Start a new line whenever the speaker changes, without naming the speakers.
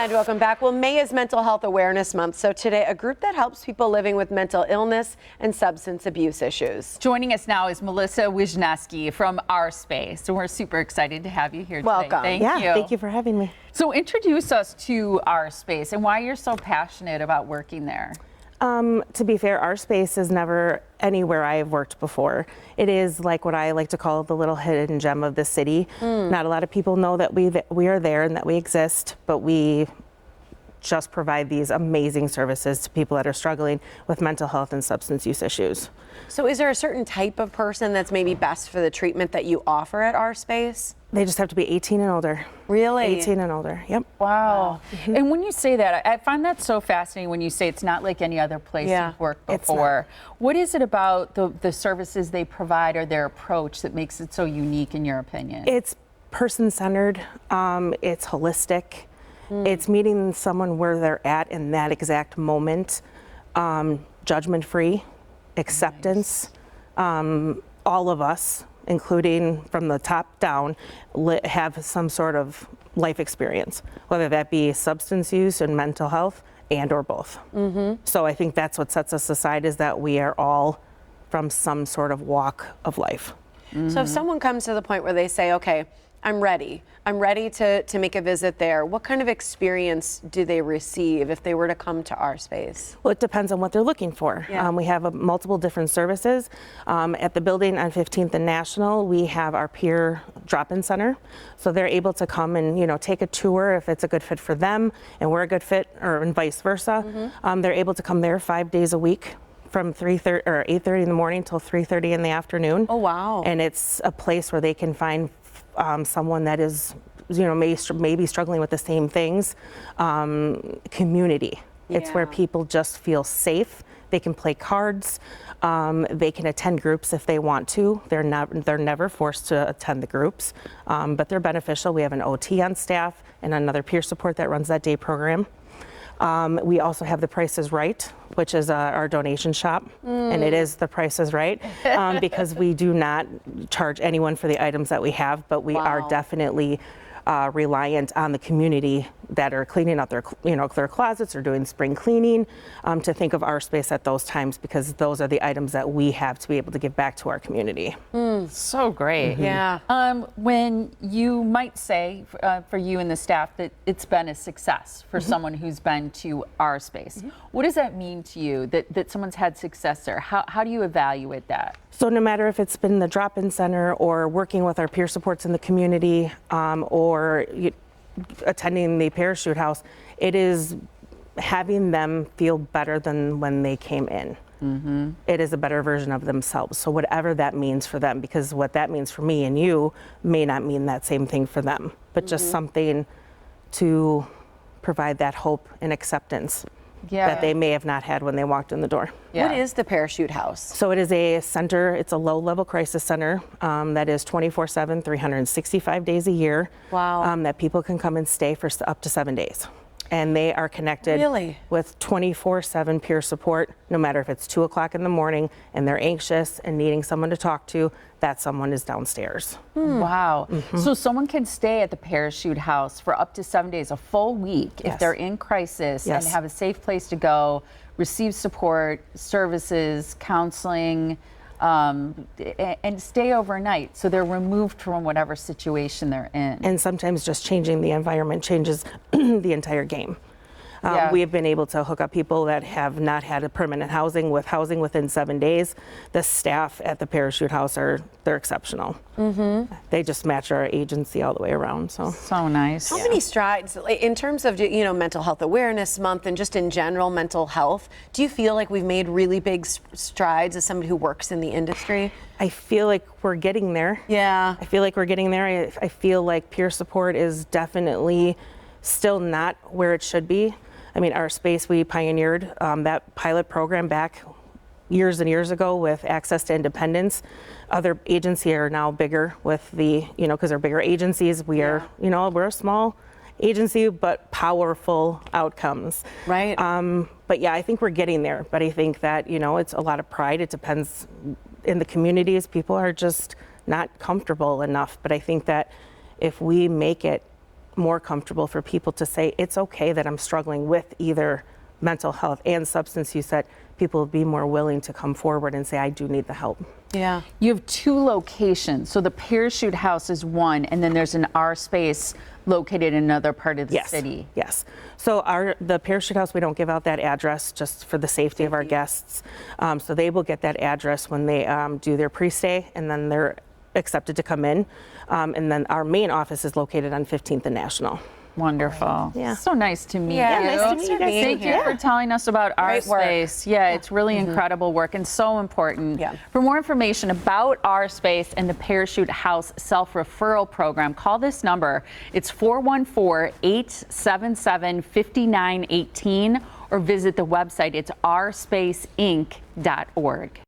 And welcome back. Well, May is Mental Health Awareness Month. So today, a group that helps people living with mental illness and substance abuse issues.
Joining us now is Melissa Wisniewski from Our Space. So we're super excited to have you here today.
Welcome.
Thank you.
Thank you for having me.
So introduce us to Our Space and why you're so passionate about working there.
To be fair, Our Space is never anywhere I have worked before. It is like what I like to call the little hidden gem of the city. Not a lot of people know that we are there and that we exist, but we just provide these amazing services to people that are struggling with mental health and substance use issues.
So is there a certain type of person that's maybe best for the treatment that you offer at Our Space?
They just have to be 18 and older.
Really?
18 and older, yep.
Wow. And when you say that, I find that so fascinating when you say it's not like any other place you've worked before. What is it about the services they provide or their approach that makes it so unique in your opinion?
It's person-centered, it's holistic. It's meeting someone where they're at in that exact moment, judgment-free, acceptance. All of us, including from the top down, have some sort of life experience, whether that be substance use and mental health and or both. So I think that's what sets us aside, is that we are all from some sort of walk of life.
So if someone comes to the point where they say, okay, I'm ready to make a visit there, what kind of experience do they receive if they were to come to Our Space?
Well, it depends on what they're looking for. We have multiple different services. At the building on 15th and National, we have our peer drop-in center. So they're able to come and take a tour if it's a good fit for them and we're a good fit, and vice versa. They're able to come there 5 days a week, from 8:30 in the morning till 3:30 in the afternoon.
Oh, wow.
And it's a place where they can find someone that is, maybe struggling with the same things. Community. It's where people just feel safe. They can play cards. They can attend groups if they want to. They're never forced to attend the groups, but they're beneficial. We have an OT on staff and another peer support that runs that day program. We also have the Price is Right, which is our donation shop, and it is the Price is Right because we do not charge anyone for the items that we have, but we are definitely reliant on the community that are cleaning out their closets or doing spring cleaning to think of Our Space at those times, because those are the items that we have to be able to give back to our community.
So great.
Yeah.
When you might say for you and the staff that it's been a success for someone who's been to Our Space, what does that mean to you that someone's had success there? How do you evaluate that?
So no matter if it's been the drop-in center or working with our peer supports in the community or attending the parachute house, it is having them feel better than when they came in. It is a better version of themselves. So whatever that means for them, because what that means for me and you may not mean that same thing for them, but just something to provide that hope and acceptance that they may have not had when they walked in the door.
What is the Parachute House?
So it is a center, it's a low-level crisis center that is 24/7, 365 days a year.
Wow.
That people can come and stay for up to 7 days. And they are connected with 24/7 peer support, no matter if it's 2 o'clock in the morning and they're anxious and needing someone to talk to, that someone is downstairs.
Wow. So someone can stay at the Parachute House for up to 7 days, a full week, if they're in crisis and have a safe place to go, receive support, services, counseling, and stay overnight, so they're removed from whatever situation they're in.
And sometimes just changing the environment changes the entire game. We have been able to hook up people that have not had a permanent housing within 7 days. The staff at the Parachute House they're exceptional. They just match our agency all the way around. So
nice.
How many strides, in terms of Mental Health Awareness Month and just in general mental health, do you feel like we've made really big strides as somebody who works in the industry?
I feel like we're getting there.
Yeah.
I feel like we're getting there. I feel like peer support is definitely still not where it should be. I mean, Our Space, we pioneered that pilot program back years and years ago with Access to Independence. Other agencies are now bigger with because they're bigger agencies. We are, we're a small agency, but powerful outcomes.
Right.
But yeah, I think we're getting there. But I think that, it's a lot of pride. It depends in the communities. People are just not comfortable enough. But I think that if we make it more comfortable for people to say, it's okay that I'm struggling with either mental health and substance use, that people will be more willing to come forward and say, I do need the help.
Yeah.
You have 2 locations. So the Parachute House is one, and then there's an R Space located in another part of the city.
Yes. So the Parachute House, we don't give out that address just for the safety of our guests. So they will get that address when they do their pre-stay, and then they're accepted to come in. And then our main office is located on 15th and National.
Wonderful.
Yeah.
So nice to meet you.
Nice to meet you.
Thank you for telling us about our space. Yeah, it's really incredible work and so important.
Yeah.
For more information about our space and the Parachute House self-referral program, call this number. It's 414-877-5918, or visit the website. It's rspaceinc.org.